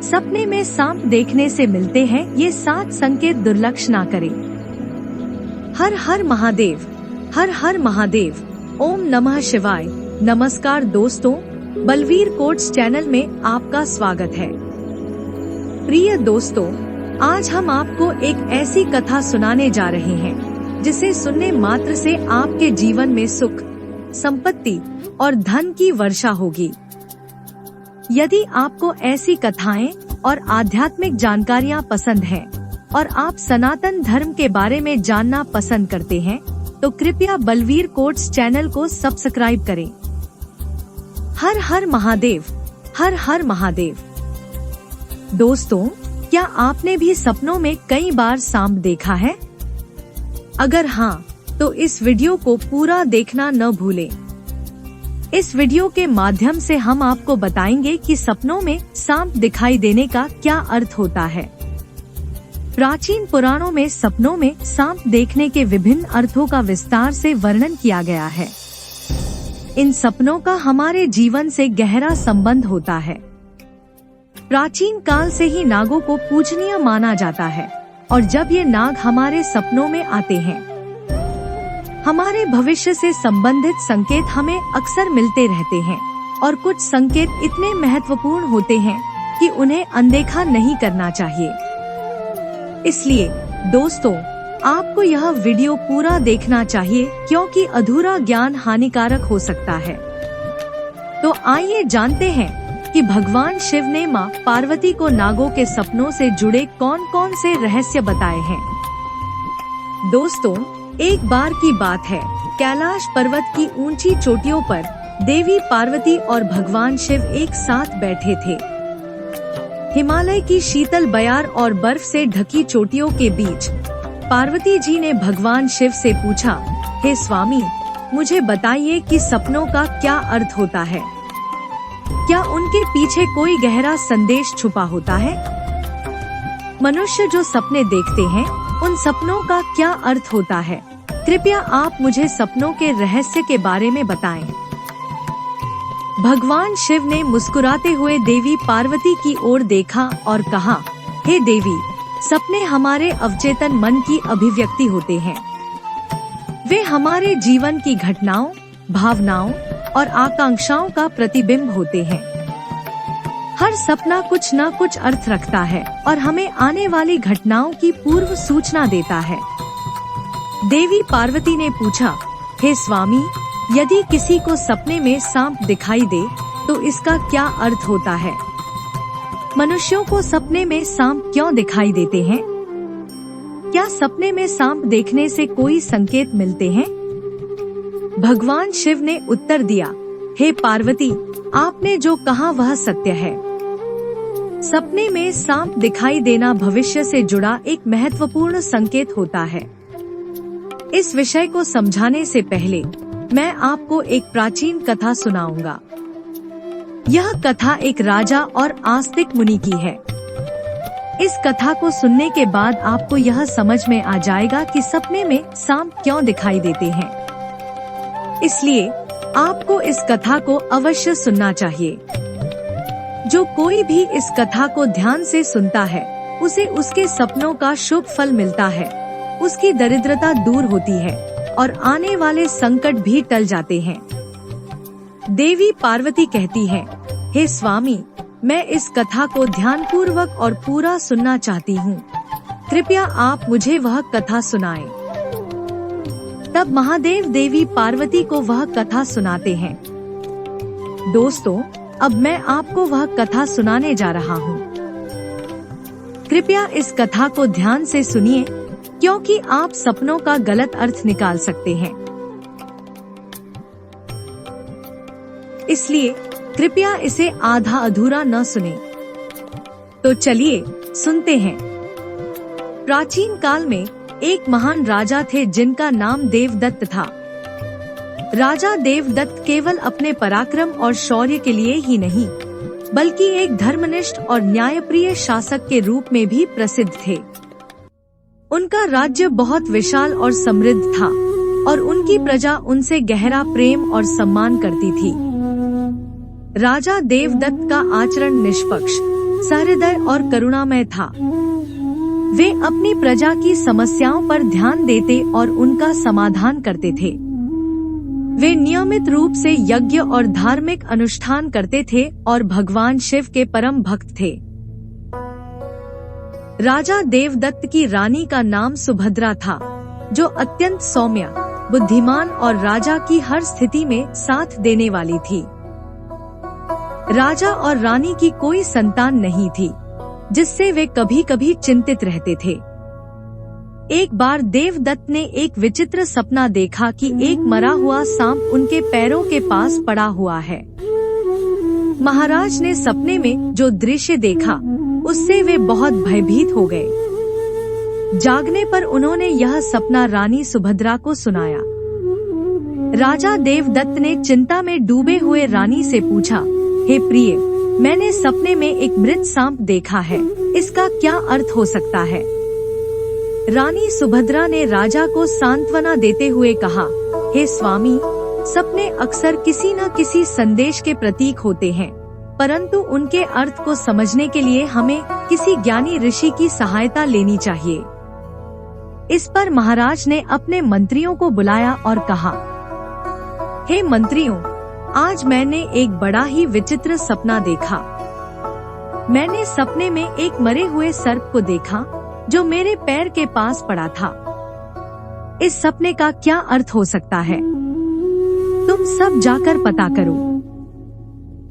सपने में सांप देखने से मिलते हैं ये 7 संकेत, दुर्लक्ष्य ना करें। हर हर महादेव, हर हर महादेव, ओम नमः शिवाय। नमस्कार दोस्तों, बलवीर कोट्स चैनल में आपका स्वागत है। प्रिय दोस्तों, आज हम आपको एक ऐसी कथा सुनाने जा रहे हैं जिसे सुनने मात्र से आपके जीवन में सुख, संपत्ति और धन की वर्षा होगी। यदि आपको ऐसी कथाएं और आध्यात्मिक जानकारियां पसंद हैं और आप सनातन धर्म के बारे में जानना पसंद करते हैं, तो कृपया बलवीर कोट्स चैनल को सब्सक्राइब करें। हर हर महादेव, हर हर महादेव। दोस्तों, क्या आपने भी सपनों में कई बार सांप देखा है? अगर हाँ, तो इस वीडियो को पूरा देखना न भूलें। इस वीडियो के माध्यम से हम आपको बताएंगे कि सपनों में सांप दिखाई देने का क्या अर्थ होता है। प्राचीन पुराणों में सपनों में सांप देखने के विभिन्न अर्थों का विस्तार से वर्णन किया गया है। इन सपनों का हमारे जीवन से गहरा संबंध होता है। प्राचीन काल से ही नागों को पूजनीय माना जाता है और जब ये नाग हमारे सपनों में आते हैं, हमारे भविष्य से संबंधित संकेत हमें अक्सर मिलते रहते हैं और कुछ संकेत इतने महत्वपूर्ण होते हैं कि उन्हें अनदेखा नहीं करना चाहिए। इसलिए दोस्तों, आपको यह वीडियो पूरा देखना चाहिए क्योंकि अधूरा ज्ञान हानिकारक हो सकता है। तो आइए जानते हैं कि भगवान शिव ने मां पार्वती को नागों के सपनों से जुड़े कौन कौन से रहस्य बताए हैं। दोस्तों, एक बार की बात है, कैलाश पर्वत की ऊंची चोटियों पर देवी पार्वती और भगवान शिव एक साथ बैठे थे। हिमालय की शीतल बयार और बर्फ से ढकी चोटियों के बीच पार्वती जी ने भगवान शिव से पूछा, हे स्वामी, मुझे बताइए कि सपनों का क्या अर्थ होता है? क्या उनके पीछे कोई गहरा संदेश छुपा होता है? मनुष्य जो सपने देखते हैं, उन सपनों का क्या अर्थ होता है? कृपया आप मुझे सपनों के रहस्य के बारे में बताएं। भगवान शिव ने मुस्कुराते हुए देवी पार्वती की ओर देखा और कहा, हे देवी, सपने हमारे अवचेतन मन की अभिव्यक्ति होते हैं। वे हमारे जीवन की घटनाओं, भावनाओं और आकांक्षाओं का प्रतिबिंब होते हैं। हर सपना कुछ न कुछ अर्थ रखता है और हमें आने वाली घटनाओं की पूर्व सूचना देता है। देवी पार्वती ने पूछा, हे स्वामी, यदि किसी को सपने में सांप दिखाई दे तो इसका क्या अर्थ होता है? मनुष्यों को सपने में सांप क्यों दिखाई देते हैं? क्या सपने में सांप देखने से कोई संकेत मिलते हैं? भगवान शिव ने उत्तर दिया, हे पार्वती, आपने जो कहा वह सत्य है। सपने में सांप दिखाई देना भविष्य से जुड़ा एक महत्वपूर्ण संकेत होता है। इस विषय को समझाने से पहले मैं आपको एक प्राचीन कथा सुनाऊंगा। यह कथा एक राजा और आस्तिक मुनि की है। इस कथा को सुनने के बाद आपको यह समझ में आ जाएगा कि सपने में सांप क्यों दिखाई देते हैं। इसलिए आपको इस कथा को अवश्य सुनना चाहिए। जो कोई भी इस कथा को ध्यान से सुनता है, उसे उसके सपनों का शुभ फल मिलता है, उसकी दरिद्रता दूर होती है और आने वाले संकट भी टल जाते हैं। देवी पार्वती कहती है, हे स्वामी, मैं इस कथा को ध्यानपूर्वक और पूरा सुनना चाहती हूँ। कृपया आप मुझे वह कथा सुनाएं। तब महादेव देवी पार्वती को वह कथा सुनाते हैं। दोस्तों, अब मैं आपको वह कथा सुनाने जा रहा हूँ। कृपया इस कथा को ध्यान से सुनिए क्योंकि आप सपनों का गलत अर्थ निकाल सकते हैं। इसलिए कृपया इसे आधा अधूरा न सुनें। तो चलिए सुनते हैं। प्राचीन काल में एक महान राजा थे जिनका नाम देवदत्त था। राजा देवदत्त केवल अपने पराक्रम और शौर्य के लिए ही नहीं, बल्कि एक धर्मनिष्ठ और न्यायप्रिय शासक के रूप में भी प्रसिद्ध थे। उनका राज्य बहुत विशाल और समृद्ध था और उनकी प्रजा उनसे गहरा प्रेम और सम्मान करती थी। राजा देवदत्त का आचरण निष्पक्ष, सहृदय और करुणामय था। वे अपनी प्रजा की समस्याओं पर ध्यान देते और उनका समाधान करते थे। वे नियमित रूप से यज्ञ और धार्मिक अनुष्ठान करते थे और भगवान शिव के परम भक्त थे। राजा देवदत्त की रानी का नाम सुभद्रा था, जो अत्यंत सौम्य, बुद्धिमान और राजा की हर स्थिति में साथ देने वाली थी। राजा और रानी की कोई संतान नहीं थी, जिससे वे कभी कभी चिंतित रहते थे। एक बार देवदत्त ने एक विचित्र सपना देखा कि एक मरा हुआ सांप उनके पैरों के पास पड़ा हुआ है। महाराज ने सपने में जो दृश्य देखा, उससे वे बहुत भयभीत हो गए। जागने पर उन्होंने यह सपना रानी सुभद्रा को सुनाया। राजा देवदत्त ने चिंता में डूबे हुए रानी से पूछा, हे प्रिय, मैंने सपने में एक मृत सांप देखा है, इसका क्या अर्थ हो सकता है? रानी सुभद्रा ने राजा को सांत्वना देते हुए कहा, हे स्वामी, सपने अक्सर किसी न किसी संदेश के प्रतीक होते हैं, परंतु उनके अर्थ को समझने के लिए हमें किसी ज्ञानी ऋषि की सहायता लेनी चाहिए। इस पर महाराज ने अपने मंत्रियों को बुलाया और कहा, हे मंत्रियों, आज मैंने एक बड़ा ही विचित्र सपना देखा। मैंने सपने में एक मरे हुए सर्प को देखा, जो मेरे पैर के पास पड़ा था। इस सपने का क्या अर्थ हो सकता है? तुम सब जाकर पता करो।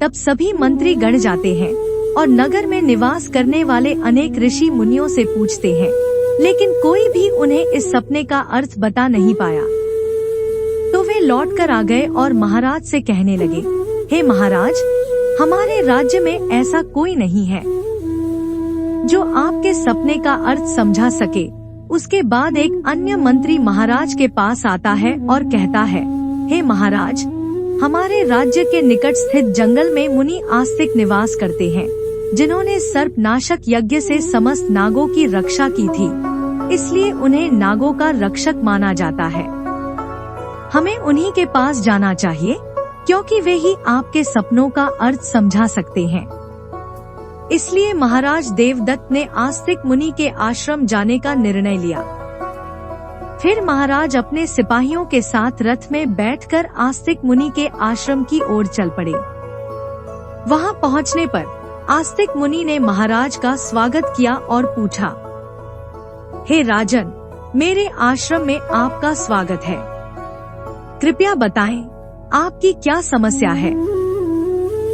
तब सभी मंत्री गण जाते हैं और नगर में निवास करने वाले अनेक ऋषि मुनियों से पूछते हैं, लेकिन कोई भी उन्हें इस सपने का अर्थ बता नहीं पाया। तो वे लौट कर आ गए और महाराज से कहने लगे, हे महाराज, हमारे राज्य में ऐसा कोई नहीं है जो आपके सपने का अर्थ समझा सके। उसके बाद एक अन्य मंत्री महाराज के पास आता है और कहता है, हे महाराज, हमारे राज्य के निकट स्थित जंगल में मुनि आस्तिक निवास करते हैं, जिन्होंने सर्प नाशक यज्ञ से समस्त नागों की रक्षा की थी, इसलिए उन्हें नागों का रक्षक माना जाता है। हमें उन्हीं के पास जाना चाहिए, क्योंकि वे ही आपके सपनों का अर्थ समझा सकते हैं। इसलिए महाराज देवदत्त ने आस्तिक मुनि के आश्रम जाने का निर्णय लिया। फिर महाराज अपने सिपाहियों के साथ रथ में बैठकर आस्तिक मुनि के आश्रम की ओर चल पड़े। वहां पहुंचने पर आस्तिक मुनि ने महाराज का स्वागत किया और पूछा, हे राजन, मेरे आश्रम में आपका स्वागत है। कृपया बताएं, आपकी क्या समस्या है?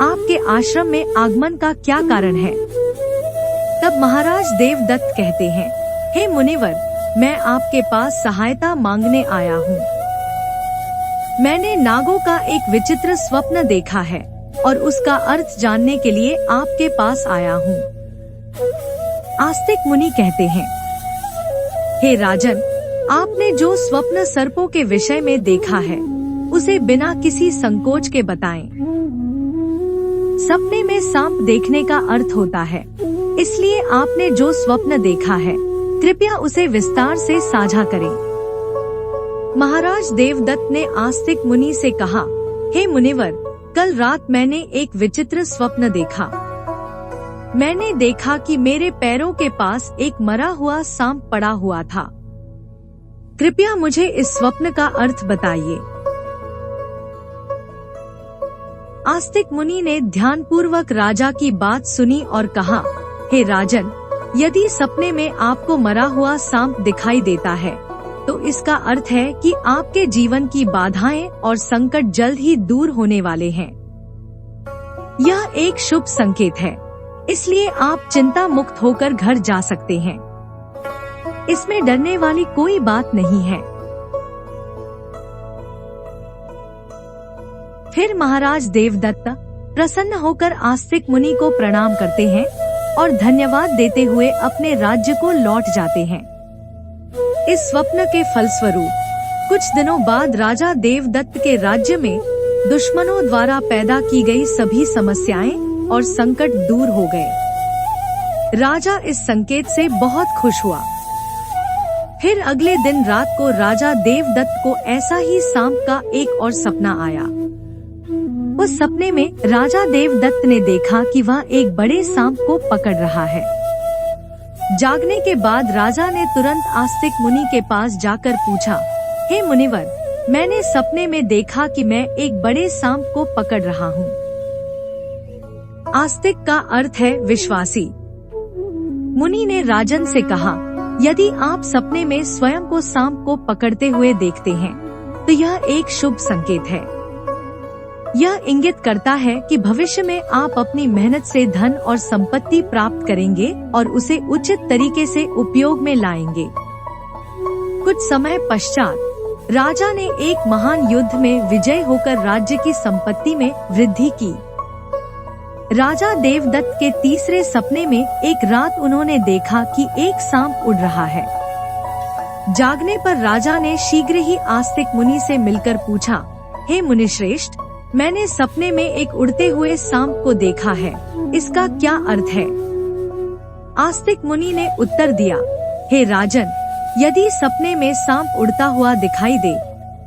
आपके आश्रम में आगमन का क्या कारण है? तब महाराज देवदत्त कहते हैं, हे मुनिवर, मैं आपके पास सहायता मांगने आया हूँ। मैंने नागों का एक विचित्र स्वप्न देखा है और उसका अर्थ जानने के लिए आपके पास आया हूँ। आस्तिक मुनि कहते हैं, हे राजन, आपने जो स्वप्न सर्पों के विषय में देखा है, उसे बिना किसी संकोच के बताएं। सपने में सांप देखने का अर्थ होता है, इसलिए आपने जो स्वप्न देखा है, कृपया उसे विस्तार से साझा करें। महाराज देवदत्त ने आस्तिक मुनि से कहा, हे मुनिवर, कल रात मैंने एक विचित्र स्वप्न देखा। मैंने देखा कि मेरे पैरों के पास एक मरा हुआ सांप पड़ा हुआ था। कृपया मुझे इस स्वप्न का अर्थ बताइए। आस्तिक मुनि ने ध्यानपूर्वक राजा की बात सुनी और कहा, हे राजन, यदि सपने में आपको मरा हुआ सांप दिखाई देता है, तो इसका अर्थ है कि आपके जीवन की बाधाएं और संकट जल्द ही दूर होने वाले हैं। यह एक शुभ संकेत है, इसलिए आप चिंता मुक्त होकर घर जा सकते हैं। इसमें डरने वाली कोई बात नहीं है। फिर महाराज देवदत्त प्रसन्न होकर आस्तिक मुनि को प्रणाम करते हैं और धन्यवाद देते हुए अपने राज्य को लौट जाते हैं। इस स्वप्न के फलस्वरूप कुछ दिनों बाद राजा देवदत्त के राज्य में दुश्मनों द्वारा पैदा की गई सभी समस्याएं और संकट दूर हो गए। राजा इस संकेत से बहुत खुश हुआ। फिर अगले दिन रात को राजा देवदत्त को ऐसा ही सांप का एक और सपना आया। उस सपने में राजा देवदत्त ने देखा कि वह एक बड़े सांप को पकड़ रहा है। जागने के बाद राजा ने तुरंत आस्तिक मुनि के पास जाकर पूछा, हे मुनिवर, मैंने सपने में देखा कि मैं एक बड़े सांप को पकड़ रहा हूँ। आस्तिक का अर्थ है विश्वासी। मुनि ने राजन से कहा, यदि आप सपने में स्वयं को सांप को पकड़ते हुए देखते हैं तो यह एक शुभ संकेत है। यह इंगित करता है कि भविष्य में आप अपनी मेहनत से धन और संपत्ति प्राप्त करेंगे और उसे उचित तरीके से उपयोग में लाएंगे। कुछ समय पश्चात राजा ने एक महान युद्ध में विजय होकर राज्य की संपत्ति में वृद्धि की। राजा देवदत्त के तीसरे सपने में एक रात उन्होंने देखा कि एक सांप उड़ रहा है। जागने पर राजा ने शीघ्र ही आस्तिक मुनि से मिलकर पूछा, हे मुनिश्रेष्ठ, मैंने सपने में एक उड़ते हुए सांप को देखा है, इसका क्या अर्थ है? आस्तिक मुनि ने उत्तर दिया, हे राजन, यदि सपने में सांप उड़ता हुआ दिखाई दे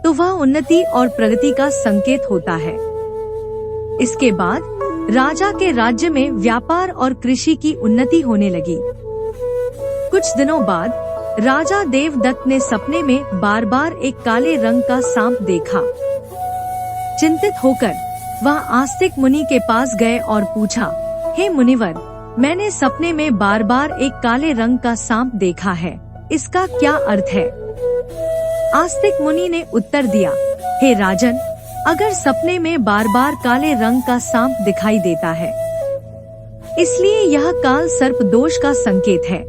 तो वह उन्नति और प्रगति का संकेत होता है। इसके बाद राजा के राज्य में व्यापार और कृषि की उन्नति होने लगी। कुछ दिनों बाद राजा देवदत्त ने सपने में बार बार एक काले रंग का सांप देखा। चिंतित होकर वह आस्तिक मुनि के पास गए और पूछा, हे मुनिवर, मैंने सपने में बार बार एक काले रंग का सांप देखा है, इसका क्या अर्थ है? आस्तिक मुनि ने उत्तर दिया, हे राजन, अगर सपने में बार बार काले रंग का सांप दिखाई देता है इसलिए यह काल सर्प दोष का संकेत है।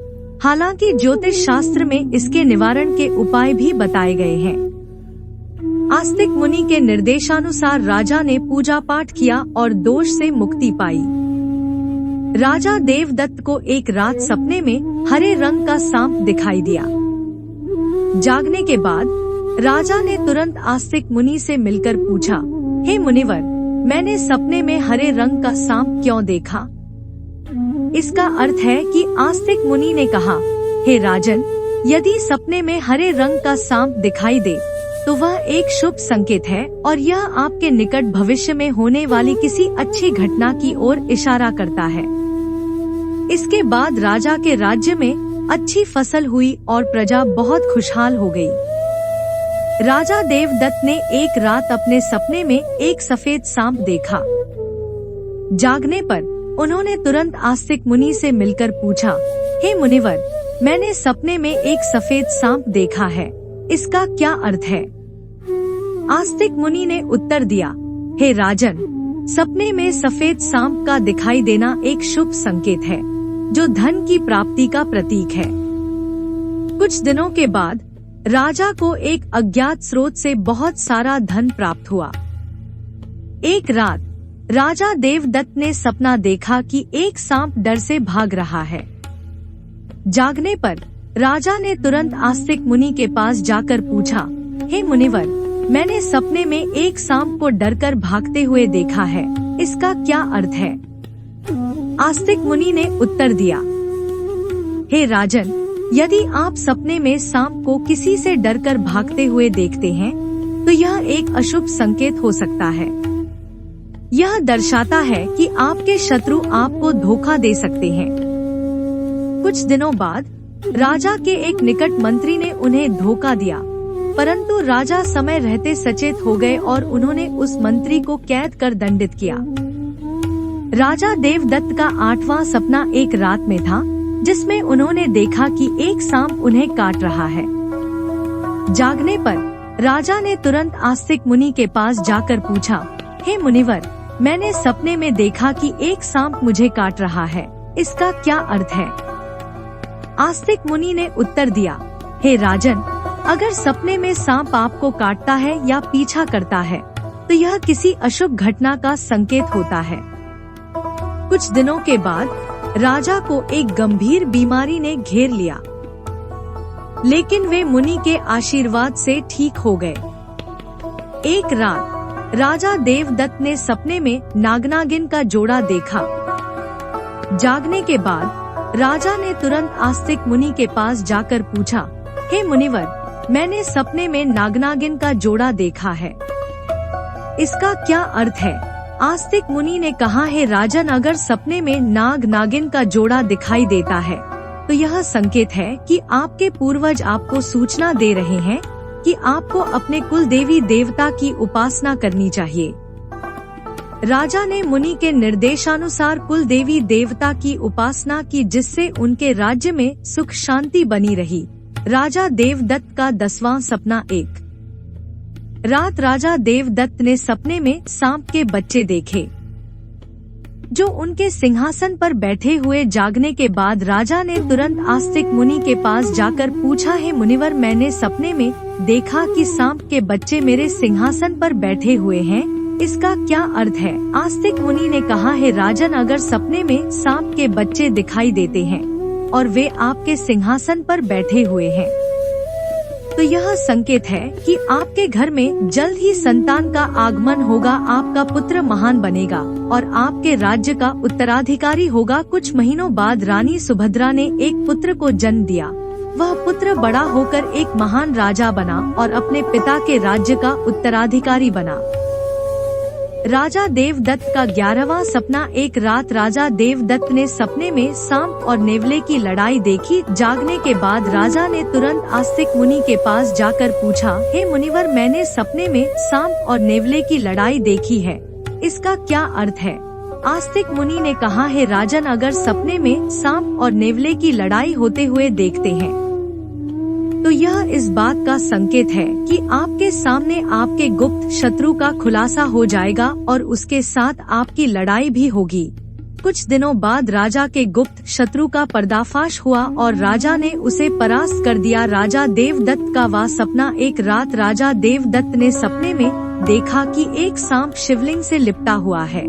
हालांकि ज्योतिष शास्त्र में इसके निवारण के उपाय भी बताए गए हैं। आस्तिक मुनि के निर्देशानुसार राजा ने पूजा पाठ किया और दोष से मुक्ति पाई। राजा देवदत्त को एक रात सपने में हरे रंग का सांप दिखाई दिया। जागने के बाद राजा ने तुरंत आस्तिक मुनि से मिलकर पूछा, हे मुनिवर, मैंने सपने में हरे रंग का सांप क्यों देखा? इसका अर्थ है कि आस्तिक मुनि ने कहा, हे राजन, यदि सपने में हरे रंग का सांप दिखाई दे तो वह एक शुभ संकेत है और यह आपके निकट भविष्य में होने वाली किसी अच्छी घटना की ओर इशारा करता है। इसके बाद राजा के राज्य में अच्छी फसल हुई और प्रजा बहुत खुशहाल हो गई। राजा देवदत्त ने एक रात अपने सपने में एक सफेद सांप देखा। जागने पर उन्होंने तुरंत आस्तिक मुनि से मिलकर पूछा, हे मुनिवर, मैंने सपने में एक सफेद सांप देखा है, इसका क्या अर्थ है? आस्तिक मुनि ने उत्तर दिया, हे राजन, सपने में सफेद सांप का दिखाई देना एक शुभ संकेत है जो धन की प्राप्ति का प्रतीक है। कुछ दिनों के बाद राजा को एक अज्ञात स्रोत से बहुत सारा धन प्राप्त हुआ। एक रात राजा देवदत्त ने सपना देखा कि एक सांप डर से भाग रहा है। जागने पर राजा ने तुरंत आस्तिक मुनि के पास जाकर पूछा, हे मुनिवर, मैंने सपने में एक सांप को डरकर भागते हुए देखा है, इसका क्या अर्थ है? आस्तिक मुनि ने उत्तर दिया, हे राजन, यदि आप सपने में सांप को किसी से डरकर भागते हुए देखते हैं तो यह एक अशुभ संकेत हो सकता है। यह दर्शाता है कि आपके शत्रु आपको धोखा दे सकते हैं। कुछ दिनों बाद राजा के एक निकट मंत्री ने उन्हें धोखा दिया, परंतु राजा समय रहते सचेत हो गए और उन्होंने उस मंत्री को कैद कर दंडित किया। राजा देवदत्त का 8वां सपना एक रात में था जिसमें उन्होंने देखा कि एक सांप उन्हें काट रहा है। जागने पर राजा ने तुरंत आस्तिक मुनि के पास जाकर पूछा, हे मुनिवर, मैंने सपने में देखा कि एक सांप मुझे काट रहा है, इसका क्या अर्थ है? आस्तिक मुनि ने उत्तर दिया, हे राजन, अगर सपने में सांप आपको काटता है या पीछा करता है तो यह किसी अशुभ घटना का संकेत होता है। कुछ दिनों के बाद राजा को एक गंभीर बीमारी ने घेर लिया, लेकिन वे मुनि के आशीर्वाद से ठीक हो गए। एक रात राजा देवदत्त ने सपने में नागनागिन का जोड़ा देखा। जागने के बाद राजा ने तुरंत आस्तिक मुनि के पास जाकर पूछा, हे मुनिवर, मैंने सपने में नागनागिन का जोड़ा देखा है, इसका क्या अर्थ है? आस्तिक मुनि ने कहा, हे राजन, अगर सपने में नाग नागिन का जोड़ा दिखाई देता है तो यह संकेत है कि आपके पूर्वज आपको सूचना दे रहे हैं कि आपको अपने कुल देवी देवता की उपासना करनी चाहिए। राजा ने मुनि के निर्देशानुसार कुल देवी देवता की उपासना की, जिससे उनके राज्य में सुख शांति बनी रही। राजा देवदत्त का 10वां सपना। एक रात राजा देवदत्त ने सपने में सांप के बच्चे देखे जो उनके सिंहासन पर बैठे हुए। जागने के बाद राजा ने तुरंत आस्तिक मुनि के पास जाकर पूछा, हे मुनिवर, मैंने सपने में देखा कि सांप के बच्चे मेरे सिंहासन पर बैठे हुए हैं, इसका क्या अर्थ है? आस्तिक मुनि ने कहा, हे राजन, अगर सपने में सांप के बच्चे दिखाई देते हैं और वे आपके सिंहासन पर बैठे हुए हैं तो यह संकेत है कि आपके घर में जल्द ही संतान का आगमन होगा, आपका पुत्र महान बनेगा और आपके राज्य का उत्तराधिकारी होगा। कुछ महीनों बाद रानी सुभद्रा ने एक पुत्र को जन्म दिया। वह पुत्र बड़ा होकर एक महान राजा बना और अपने पिता के राज्य का उत्तराधिकारी बना। राजा देवदत्त का 11वां सपना। एक रात राजा देवदत्त ने सपने में सांप और नेवले की लड़ाई देखी। जागने के बाद राजा ने तुरंत आस्तिक मुनि के पास जाकर पूछा, हे मुनिवर, मैंने सपने में सांप और नेवले की लड़ाई देखी है, इसका क्या अर्थ है? आस्तिक मुनि ने कहा, हे राजन, अगर सपने में सांप और नेवले की लड़ाई होते हुए देखते हैं तो यह इस बात का संकेत है कि आपके सामने आपके गुप्त शत्रु का खुलासा हो जाएगा और उसके साथ आपकी लड़ाई भी होगी। कुछ दिनों बाद राजा के गुप्त शत्रु का पर्दाफाश हुआ और राजा ने उसे परास्त कर दिया। राजा देवदत्त का वह सपना। एक रात राजा देवदत्त ने सपने में देखा कि एक सांप शिवलिंग से लिपटा हुआ है।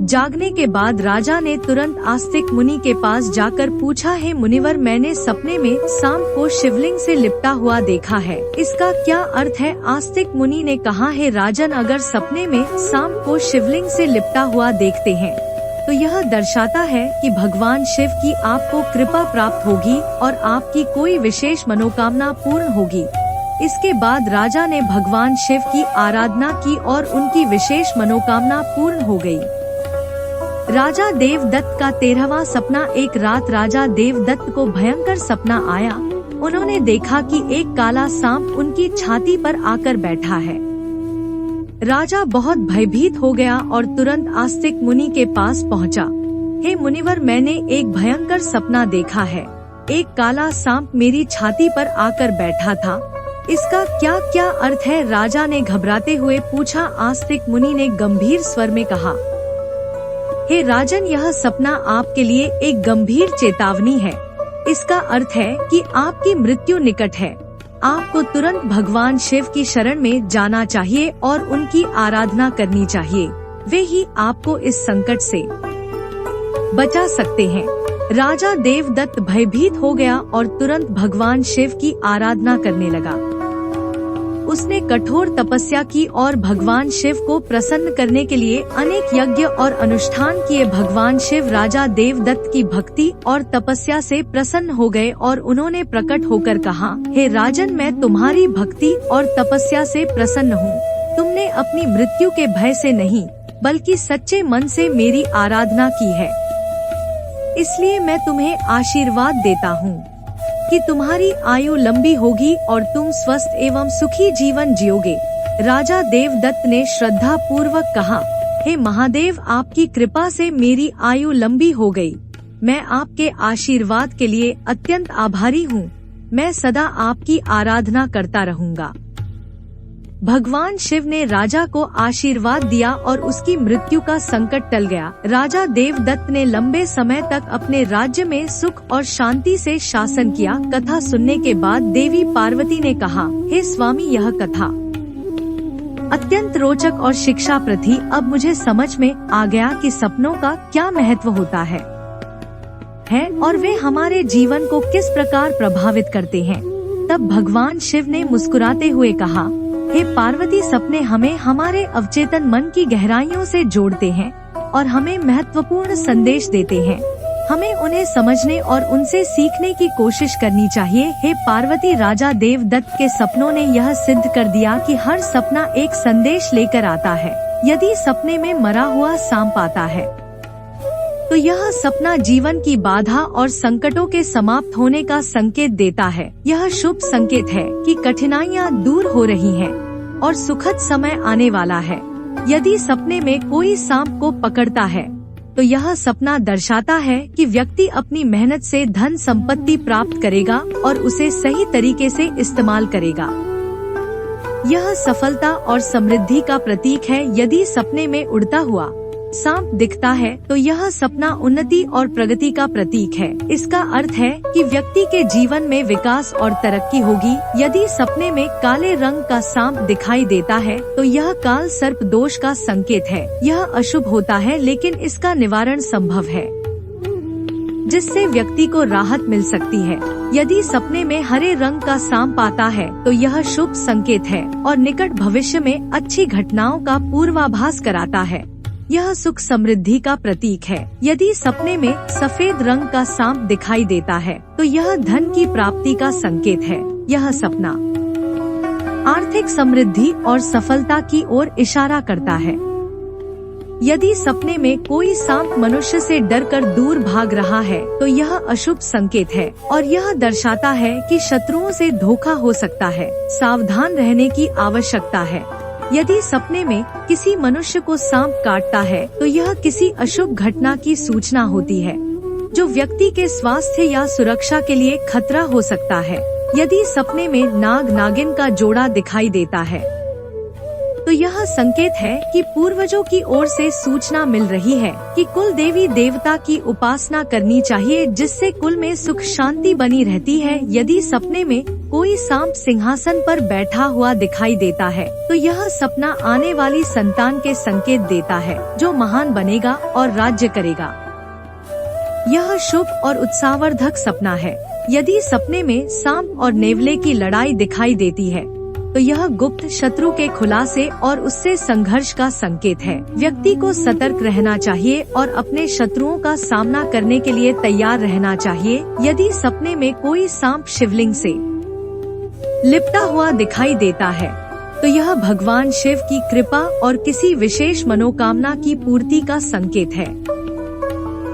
जागने के बाद राजा ने तुरंत आस्तिक मुनि के पास जाकर पूछा, हे मुनिवर, मैंने सपने में सांप को शिवलिंग से लिपटा हुआ देखा है, इसका क्या अर्थ है? आस्तिक मुनि ने कहा, हे राजन, अगर सपने में सांप को शिवलिंग से लिपटा हुआ देखते हैं तो यह दर्शाता है कि भगवान शिव की आपको कृपा प्राप्त होगी और आपकी कोई विशेष मनोकामना पूर्ण होगी। इसके बाद राजा ने भगवान शिव की आराधना की और उनकी विशेष मनोकामना पूर्ण हो गई। राजा देवदत्त का 13वां सपना। एक रात राजा देवदत्त को भयंकर सपना आया। उन्होंने देखा कि एक काला सांप उनकी छाती पर आकर बैठा है। राजा बहुत भयभीत हो गया और तुरंत आस्तिक मुनि के पास पहुंचा। हे मुनिवर, मैंने एक भयंकर सपना देखा है। एक काला सांप मेरी छाती पर आकर बैठा था, इसका क्या क्या अर्थ है? राजा ने घबराते हुए पूछा। आस्तिक मुनि ने गंभीर स्वर में कहा, हे राजन, यह सपना आपके लिए एक गंभीर चेतावनी है। इसका अर्थ है कि आपकी मृत्यु निकट है। आपको तुरंत भगवान शिव की शरण में जाना चाहिए और उनकी आराधना करनी चाहिए। वे ही आपको इस संकट से बचा सकते हैं। राजा देवदत्त भयभीत हो गया और तुरंत भगवान शिव की आराधना करने लगा। उसने कठोर तपस्या की और भगवान शिव को प्रसन्न करने के लिए अनेक यज्ञ और अनुष्ठान किए। भगवान शिव राजा देवदत्त की भक्ति और तपस्या से प्रसन्न हो गए और उन्होंने प्रकट होकर कहा, हे राजन, मैं तुम्हारी भक्ति और तपस्या से प्रसन्न हूँ। तुमने अपनी मृत्यु के भय से नहीं बल्कि सच्चे मन से मेरी आराधना की है, इसलिए मैं तुम्हें आशीर्वाद देता हूँ कि तुम्हारी आयु लंबी होगी और तुम स्वस्थ एवं सुखी जीवन जियोगे। राजा देवदत्त ने श्रद्धा पूर्वक कहा, हे महादेव, आपकी कृपा से मेरी आयु लंबी हो गई। मैं आपके आशीर्वाद के लिए अत्यंत आभारी हूँ। मैं सदा आपकी आराधना करता रहूँगा। भगवान शिव ने राजा को आशीर्वाद दिया और उसकी मृत्यु का संकट टल गया। राजा देवदत्त ने लंबे समय तक अपने राज्य में सुख और शांति से शासन किया। कथा सुनने के बाद देवी पार्वती ने कहा, हे स्वामी, यह कथा अत्यंत रोचक और शिक्षाप्रद थी। अब मुझे समझ में आ गया कि सपनों का क्या महत्व होता है और वे हमारे जीवन को किस प्रकार प्रभावित करते हैं। तब भगवान शिव ने मुस्कुराते हुए कहा, हे पार्वती, सपने हमें हमारे अवचेतन मन की गहराइयों से जोड़ते हैं और हमें महत्वपूर्ण संदेश देते हैं। हमें उन्हें समझने और उनसे सीखने की कोशिश करनी चाहिए। हे पार्वती, राजा देवदत्त के सपनों ने यह सिद्ध कर दिया कि हर सपना एक संदेश लेकर आता है। यदि सपने में मरा हुआ सांप आता है तो यह सपना जीवन की बाधा और संकटों के समाप्त होने का संकेत देता है। यह शुभ संकेत है कि कठिनाइयाँ दूर हो रही हैं और सुखद समय आने वाला है। यदि सपने में कोई सांप को पकड़ता है तो यह सपना दर्शाता है कि व्यक्ति अपनी मेहनत से धन संपत्ति प्राप्त करेगा और उसे सही तरीके से इस्तेमाल करेगा। यह सफलता और समृद्धि का प्रतीक है। यदि सपने में उड़ता हुआ सांप दिखता है तो यह सपना उन्नति और प्रगति का प्रतीक है। इसका अर्थ है कि व्यक्ति के जीवन में विकास और तरक्की होगी। यदि सपने में काले रंग का सांप दिखाई देता है तो यह काल सर्प दोष का संकेत है। यह अशुभ होता है लेकिन इसका निवारण संभव है, जिससे व्यक्ति को राहत मिल सकती है। यदि सपने में हरे रंग का सांप आता है तो यह शुभ संकेत है और निकट भविष्य में अच्छी घटनाओं का पूर्वाभास कराता है। यह सुख समृद्धि का प्रतीक है। यदि सपने में सफेद रंग का सांप दिखाई देता है तो यह धन की प्राप्ति का संकेत है। यह सपना आर्थिक समृद्धि और सफलता की ओर इशारा करता है। यदि सपने में कोई सांप मनुष्य से डरकर दूर भाग रहा है तो यह अशुभ संकेत है और यह दर्शाता है कि शत्रुओं से धोखा हो सकता है। सावधान रहने की आवश्यकता है। यदि सपने में किसी मनुष्य को सांप काटता है तो यह किसी अशुभ घटना की सूचना होती है, जो व्यक्ति के स्वास्थ्य या सुरक्षा के लिए खतरा हो सकता है। यदि सपने में नाग नागिन का जोड़ा दिखाई देता है तो यह संकेत है कि पूर्वजों की ओर से सूचना मिल रही है कि कुल देवी देवता की उपासना करनी चाहिए, जिससे कुल में सुख शांति बनी रहती है। यदि सपने में कोई सांप सिंहासन पर बैठा हुआ दिखाई देता है तो यह सपना आने वाली संतान के संकेत देता है, जो महान बनेगा और राज्य करेगा। यह शुभ और उत्साहवर्धक सपना है। यदि सपने में सांप और नेवले की लड़ाई दिखाई देती है तो यह गुप्त शत्रु के खुलासे और उससे संघर्ष का संकेत है। व्यक्ति को सतर्क रहना चाहिए और अपने शत्रुओं का सामना करने के लिए तैयार रहना चाहिए। यदि सपने में कोई सांप शिवलिंग से लिपटा हुआ दिखाई देता है तो यह भगवान शिव की कृपा और किसी विशेष मनोकामना की पूर्ति का संकेत है।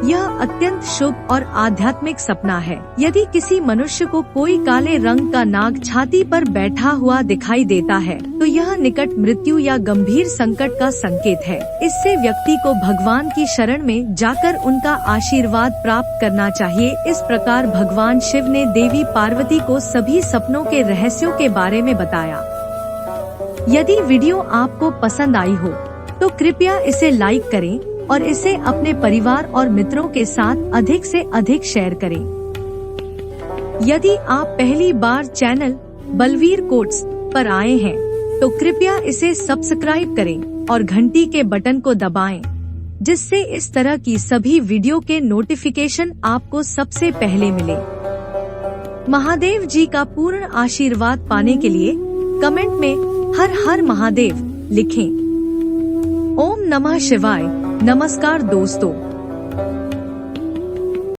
यह अत्यंत शुभ और आध्यात्मिक सपना है। यदि किसी मनुष्य को कोई काले रंग का नाग छाती पर बैठा हुआ दिखाई देता है तो यह निकट मृत्यु या गंभीर संकट का संकेत है। इससे व्यक्ति को भगवान की शरण में जाकर उनका आशीर्वाद प्राप्त करना चाहिए। इस प्रकार भगवान शिव ने देवी पार्वती को सभी सपनों के रहस्यों के बारे में बताया। यदि वीडियो आपको पसंद आई हो तो कृपया इसे लाइक करें और इसे अपने परिवार और मित्रों के साथ अधिक से अधिक शेयर करें। यदि आप पहली बार चैनल बलवीर कोट्स पर आए हैं तो कृपया इसे सब्सक्राइब करें और घंटी के बटन को दबाएं, जिससे इस तरह की सभी वीडियो के नोटिफिकेशन आपको सबसे पहले मिले। महादेव जी का पूर्ण आशीर्वाद पाने के लिए कमेंट में हर हर महादेव लिखें। ओम नमः शिवाय। नमस्कार दोस्तों।